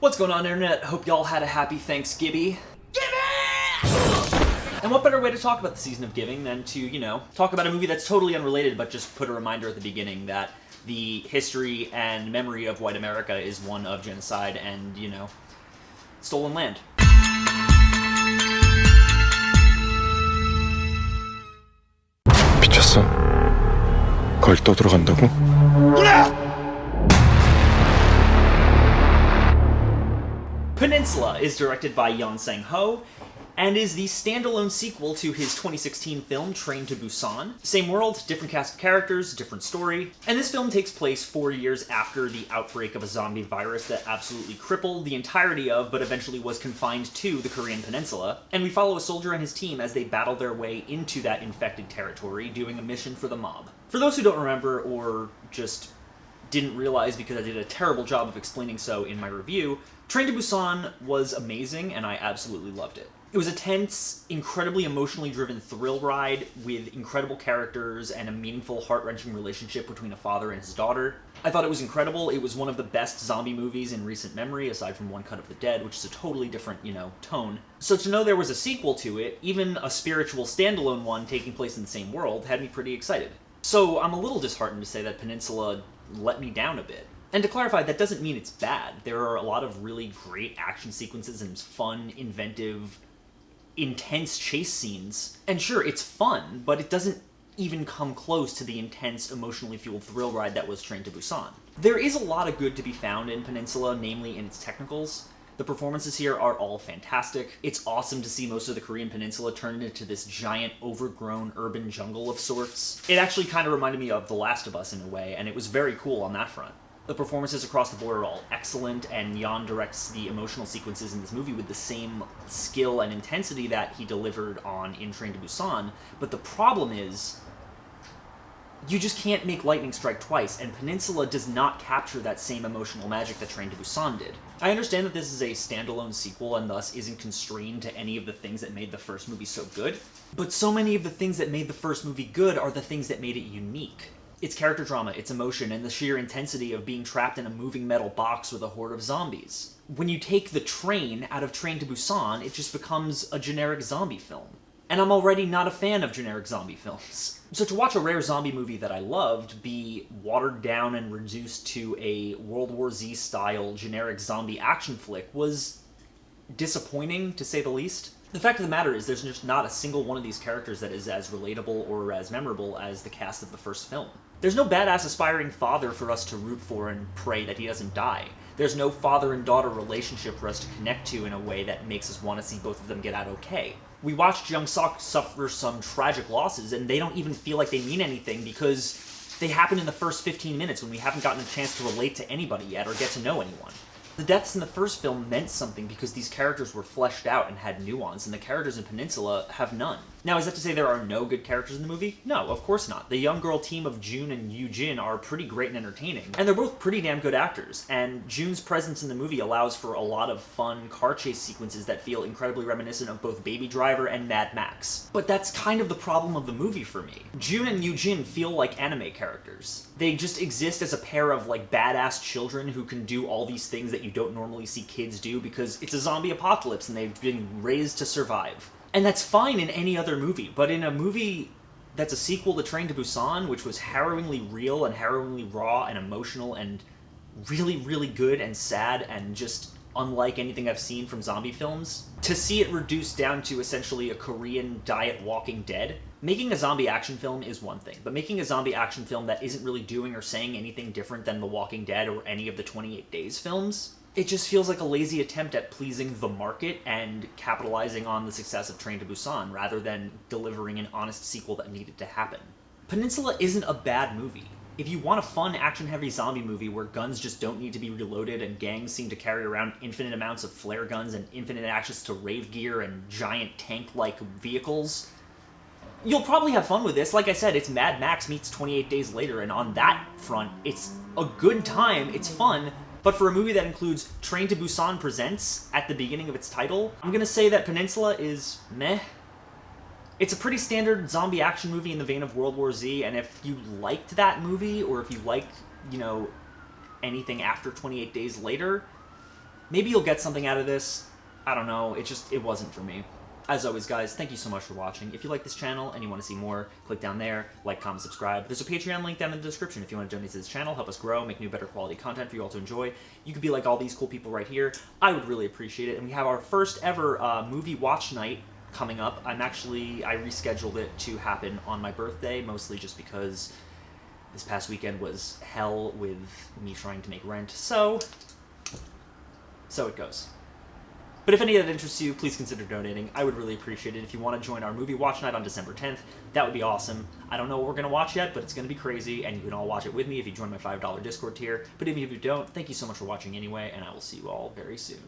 What's going on, Internet? Hope y'all had a happy Thanksgiving. And what better way to talk about the season of giving than to, talk about a movie that's totally unrelated, but just put a reminder at the beginning that the history and memory of white America is one of genocide and, stolen land. 미쳤어? 거길 또 들어간다고? Peninsula is directed by Yeon Sang-ho, and is the standalone sequel to his 2016 film Train to Busan. Same world, different cast of characters, different story, and this film takes place 4 years after the outbreak of a zombie virus that absolutely crippled the entirety of, but eventually was confined to, the Korean peninsula, and we follow a soldier and his team as they battle their way into that infected territory, doing a mission for the mob. For those who don't remember, or just didn't realize because I did a terrible job of explaining so in my review, Train to Busan was amazing and I absolutely loved it. It was a tense, incredibly emotionally driven thrill ride with incredible characters and a meaningful, heart-wrenching relationship between a father and his daughter. I thought it was incredible. It was one of the best zombie movies in recent memory, aside from One Cut of the Dead, which is a totally different, tone. So to know there was a sequel to it, even a spiritual standalone one taking place in the same world, had me pretty excited. So I'm a little disheartened to say that Peninsula let me down a bit. And to clarify, that doesn't mean it's bad. There are a lot of really great action sequences and fun, inventive, intense chase scenes. And sure, it's fun, but it doesn't even come close to the intense, emotionally fueled thrill ride that was Train to Busan. There is a lot of good to be found in Peninsula, namely in its technicals. The performances here are all fantastic. It's awesome to see most of the Korean peninsula turned into this giant, overgrown urban jungle of sorts. It actually kind of reminded me of The Last of Us in a way, and it was very cool on that front. The performances across the board are all excellent, and Yeon directs the emotional sequences in this movie with the same skill and intensity that he delivered on in Train to Busan, but the problem is, you just can't make lightning strike twice, and Peninsula does not capture that same emotional magic that Train to Busan did. I understand that this is a standalone sequel and thus isn't constrained to any of the things that made the first movie so good, but so many of the things that made the first movie good are the things that made it unique. Its character drama, its emotion, and the sheer intensity of being trapped in a moving metal box with a horde of zombies. When you take the train out of Train to Busan, it just becomes a generic zombie film. And I'm already not a fan of generic zombie films. So to watch a rare zombie movie that I loved be watered down and reduced to a World War Z-style generic zombie action flick was disappointing, to say the least. The fact of the matter is there's just not a single one of these characters that is as relatable or as memorable as the cast of the first film. There's no badass aspiring father for us to root for and pray that he doesn't die. There's no father and daughter relationship for us to connect to in a way that makes us want to see both of them get out okay. We watched Jung Sok suffer some tragic losses, and they don't even feel like they mean anything because they happen in the first 15 minutes when we haven't gotten a chance to relate to anybody yet or get to know anyone. The deaths in the first film meant something because these characters were fleshed out and had nuance, and the characters in Peninsula have none. Now, is that to say there are no good characters in the movie? No, of course not. The young girl team of June and Yoo-jin are pretty great and entertaining, and they're both pretty damn good actors, and June's presence in the movie allows for a lot of fun car chase sequences that feel incredibly reminiscent of both Baby Driver and Mad Max. But that's kind of the problem of the movie for me. June and Yoo-jin feel like anime characters. They just exist as a pair of, badass children who can do all these things that you don't normally see kids do because it's a zombie apocalypse and they've been raised to survive. And that's fine in any other movie, but in a movie that's a sequel to Train to Busan, which was harrowingly real and harrowingly raw and emotional and really, really good and sad and just unlike anything I've seen from zombie films, to see it reduced down to essentially a Korean diet Walking Dead, making a zombie action film is one thing, but making a zombie action film that isn't really doing or saying anything different than The Walking Dead or any of the 28 Days films, it just feels like a lazy attempt at pleasing the market and capitalizing on the success of Train to Busan, rather than delivering an honest sequel that needed to happen. Peninsula isn't a bad movie. If you want a fun, action-heavy zombie movie where guns just don't need to be reloaded and gangs seem to carry around infinite amounts of flare guns and infinite access to rave gear and giant tank-like vehicles, you'll probably have fun with this. Like I said, it's Mad Max meets 28 Days Later, and on that front, it's a good time, it's fun, but for a movie that includes Train to Busan Presents at the beginning of its title, I'm gonna say that Peninsula is meh. It's a pretty standard zombie action movie in the vein of World War Z, and if you liked that movie, or if you like, anything after 28 Days Later, Maybe you'll get something out of this. I don't know. It wasn't for me. As always, guys, thank you so much for watching. If you like this channel and you want to see more, click down there, like, comment, subscribe. There's a Patreon link down in the description if you want to donate to this channel, help us grow, make new, better quality content for you all to enjoy. You could be like all these cool people right here. I would really appreciate it. And we have our first ever movie watch night coming up. I rescheduled it to happen on my birthday, mostly just because this past weekend was hell with me trying to make rent. So it goes. But if any of that interests you, please consider donating. I would really appreciate it. If you want to join our movie watch night on December 10th, that would be awesome. I don't know what we're going to watch yet, but it's going to be crazy, and you can all watch it with me if you join my $5 Discord tier. But even if you don't, thank you so much for watching anyway, and I will see you all very soon.